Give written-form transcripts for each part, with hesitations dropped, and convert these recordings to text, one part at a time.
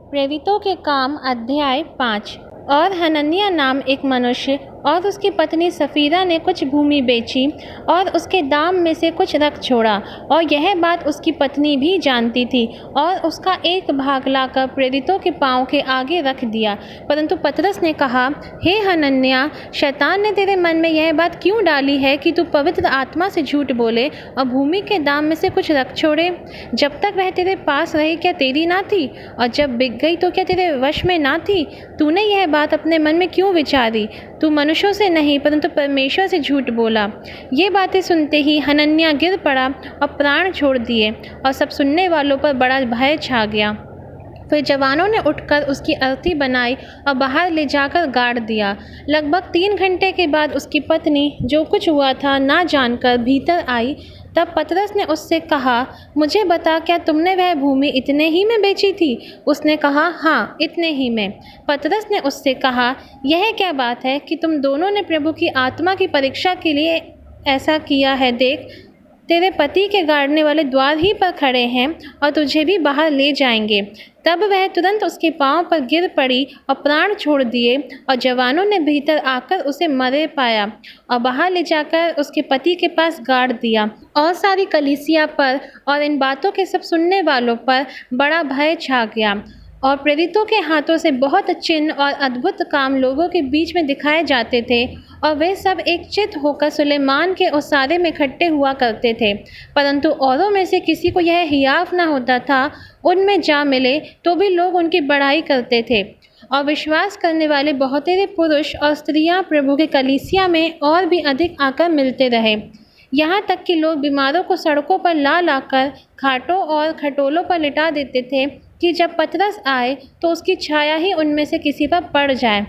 प्रेरितों के काम अध्याय 5। और हनन्याह नाम एक मनुष्य और उसकी पत्नी सफीरा ने कुछ भूमि बेची और उसके दाम में से कुछ रख छोड़ा, और यह बात उसकी पत्नी भी जानती थी, और उसका एक भाग लाकर प्रेरितों के पाँव के आगे रख दिया। परंतु पतरस ने कहा, हे हनन्याह, शैतान ने तेरे मन में यह बात क्यों डाली है कि तू पवित्र आत्मा से झूठ बोले और भूमि के दाम में से कुछ रख छोड़े? जब तक वह तेरे पास रही क्या तेरी ना थी, और जब बिक गई तो क्या तेरे वश में ना थी? तूने यह बात अपने मन में क्यों विचारी? तू मनुष्यों से नहीं परंतु परमेश्वर से झूठ बोला। ये बातें सुनते ही हनन्याह गिर पड़ा और प्राण छोड़ दिए, और सब सुनने वालों पर बड़ा भय छा गया। फिर जवानों ने उठकर उसकी अर्थी बनाई और बाहर ले जाकर गाड़ दिया। लगभग 3 घंटे के बाद उसकी पत्नी जो कुछ हुआ था ना जानकर भीतर आई। तब पतरस ने उससे कहा, मुझे बता, क्या तुमने वह भूमि इतने ही में बेची थी? उसने कहा, हाँ, इतने ही में। पतरस ने उससे कहा, यह क्या बात है कि तुम दोनों ने प्रभु की आत्मा की परीक्षा के लिए ऐसा किया है? देख, तेरे पति के गाड़ने वाले द्वार ही पर खड़े हैं और तुझे भी बाहर ले जाएंगे। तब वह तुरंत उसके पांव पर गिर पड़ी और प्राण छोड़ दिए, और जवानों ने भीतर आकर उसे मरे पाया और बाहर ले जाकर उसके पति के पास गाड़ दिया। और सारी कलीसिया पर और इन बातों के सब सुनने वालों पर बड़ा भय छा गया, और प्रेरितों के हाथों से बहुत चिन्ह और अद्भुत काम लोगों के बीच में दिखाए जाते थे, और वे सब एक चित्त होकर सुलेमान के ओसारे में इकट्ठे हुआ करते थे। परंतु औरों में से किसी को यह हियाव न होता था, उनमें जा मिले तो भी लोग उनकी बड़ाई करते थे। और विश्वास करने वाले बहुतेरे पुरुष और स्त्रियां प्रभु के कलीसिया में और भी अधिक आकर मिलते रहे। यहाँ तक कि लोग बीमारों को सड़कों पर ला लाकर खाटों और खटोलों पर लिटा देते थे कि जब पतरस आए तो उसकी छाया ही उनमें से किसी पर पड़ जाए।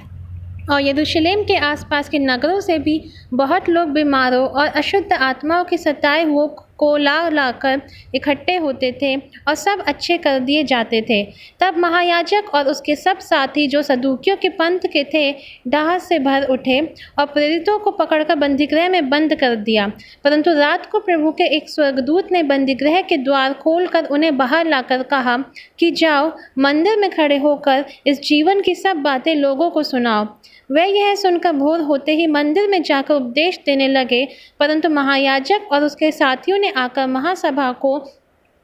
और यरूशलेम के आसपास के नगरों से भी बहुत लोग बीमारों और अशुद्ध आत्माओं के सताए हुओं को ला लाकर इकट्ठे होते थे, और सब अच्छे कर दिए जाते थे। तब महायाजक और उसके सब साथी जो सदूकियों के पंथ के थे, डाह से भर उठे और प्रेरितों को पकड़कर बंदीगृह में बंद कर दिया। परंतु रात को प्रभु के एक स्वर्गदूत ने बंदीगृह के द्वार खोलकर उन्हें बाहर लाकर कहा कि जाओ, मंदिर में खड़े होकर इस जीवन की सब बातें लोगों को सुनाओ। वे यह सुनकर भोर होते ही मंदिर में जाकर उपदेश देने लगे। परंतु महायाजक और उसके साथियों ने आकर महासभा को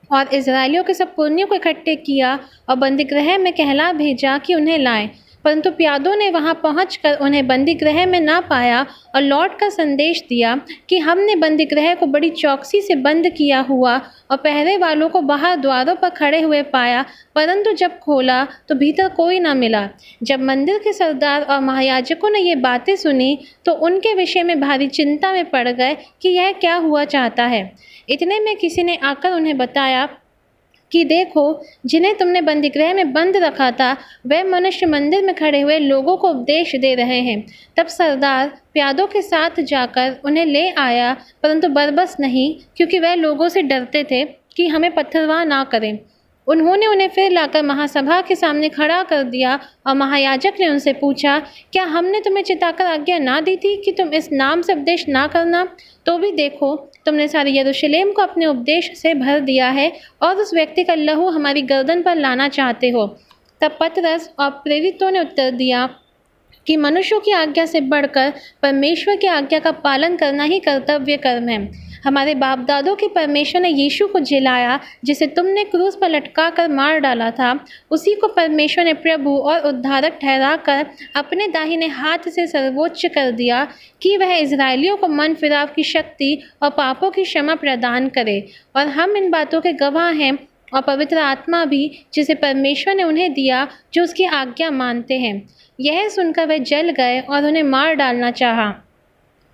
और इजराइलियों के सब पुरनियों को इकट्ठे किया और बंदीगृह में कहला भेजा कि उन्हें लाएं। परंतु प्यादों ने वहां पहुंचकर उन्हें बंदीगृह में ना पाया, और लौटकर संदेश दिया कि हमने बंदीगृह को बड़ी चौकसी से बंद किया हुआ और पहरे वालों को बाहर द्वारों पर खड़े हुए पाया, परंतु जब खोला तो भीतर कोई न मिला। जब मंदिर के सरदार और महायाजकों ने ये बातें सुनी तो उनके विषय में भारी चिंता में पड़ गए कि यह क्या हुआ चाहता है। इतने में किसी ने आकर उन्हें बताया कि देखो, जिन्हें तुमने बंदीगृह में बंद रखा था, वे मनुष्य मंदिर में खड़े हुए लोगों को उपदेश दे रहे हैं। तब सरदार प्यादों के साथ जाकर उन्हें ले आया, परंतु बरबस नहीं, क्योंकि वह लोगों से डरते थे कि हमें पत्थरवाह ना करें। उन्होंने उन्हें फिर लाकर महासभा के सामने खड़ा कर दिया, और महायाजक ने उनसे पूछा, क्या हमने तुम्हें चिताकर आज्ञा ना दी थी कि तुम इस नाम से उपदेश ना करना? तो भी देखो, तुमने सारे यरूशलेम को अपने उपदेश से भर दिया है, और उस व्यक्ति का लहू हमारी गर्दन पर लाना चाहते हो। तब पतरस और प्रेरितों ने उत्तर दिया कि मनुष्यों की आज्ञा से बढ़कर परमेश्वर की आज्ञा का पालन करना ही कर्तव्य कर्म है। हमारे बाप दादों के परमेश्वर ने यीशु को जिलाया, जिसे तुमने क्रूस पर लटका कर मार डाला था। उसी को परमेश्वर ने प्रभु और उद्धारक ठहराकर अपने दाहिने हाथ से सर्वोच्च कर दिया कि वह इजरायलियों को मन फिराव की शक्ति और पापों की क्षमा प्रदान करे। और हम इन बातों के गवाह हैं, और पवित्र आत्मा भी, जिसे परमेश्वर ने उन्हें दिया जो उसकी आज्ञा मानते हैं। यह सुनकर वे जल गए और उन्हें मार डालना चाहा।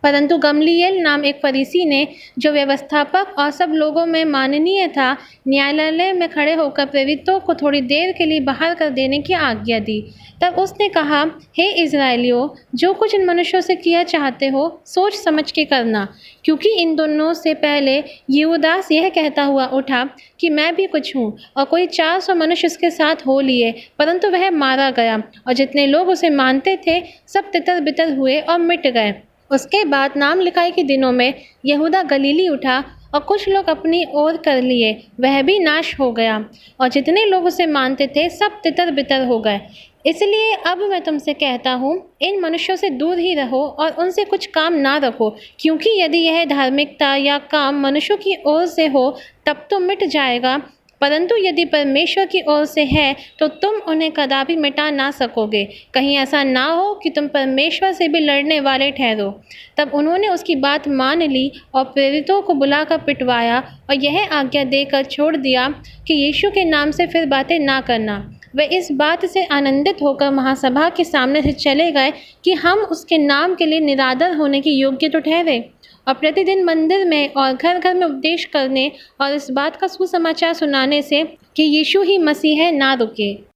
परंतु गमलीएल नाम एक फरीसी ने, जो व्यवस्थापक और सब लोगों में माननीय था, न्यायालय में खड़े होकर प्रेरितों को थोड़ी देर के लिए बाहर कर देने की आज्ञा दी। तब उसने कहा, हे इजराइलियों, जो कुछ इन मनुष्यों से किया चाहते हो, सोच समझ के करना, क्योंकि इन दोनों से पहले यूदास यह कहता हुआ उठा कि मैं भी कुछ हूँ, और कोई 400 मनुष्य उसके साथ हो लिए, परंतु वह मारा गया, और जितने लोग उसे मानते थे सब तितर बितर हुए और मिट गए। उसके बाद नाम लिखाई के दिनों में यहूदा गलीली उठा और कुछ लोग अपनी ओर कर लिए, वह भी नाश हो गया, और जितने लोग उसे मानते थे सब तितर-बितर हो गए। इसलिए अब मैं तुमसे कहता हूँ, इन मनुष्यों से दूर ही रहो और उनसे कुछ काम ना रखो, क्योंकि यदि यह धार्मिकता या काम मनुष्यों की ओर से हो, तब तो मिट जाएगा, परंतु यदि परमेश्वर की ओर से है, तो तुम उन्हें कदापि मिटा ना सकोगे। कहीं ऐसा ना हो कि तुम परमेश्वर से भी लड़ने वाले ठहरो। तब उन्होंने उसकी बात मान ली और प्रेरितों को बुलाकर पिटवाया और यह आज्ञा देकर छोड़ दिया कि यीशु के नाम से फिर बातें ना करना। वे इस बात से आनंदित होकर महासभा के सामने से चले गए कि हम उसके नाम के लिए निरादर होने के योग्य तो ठहरे, और प्रतिदिन मंदिर में और घर-घर में उपदेश करने और इस बात का सुसमाचार सुनाने से कि यीशु ही मसीह है, ना रुके।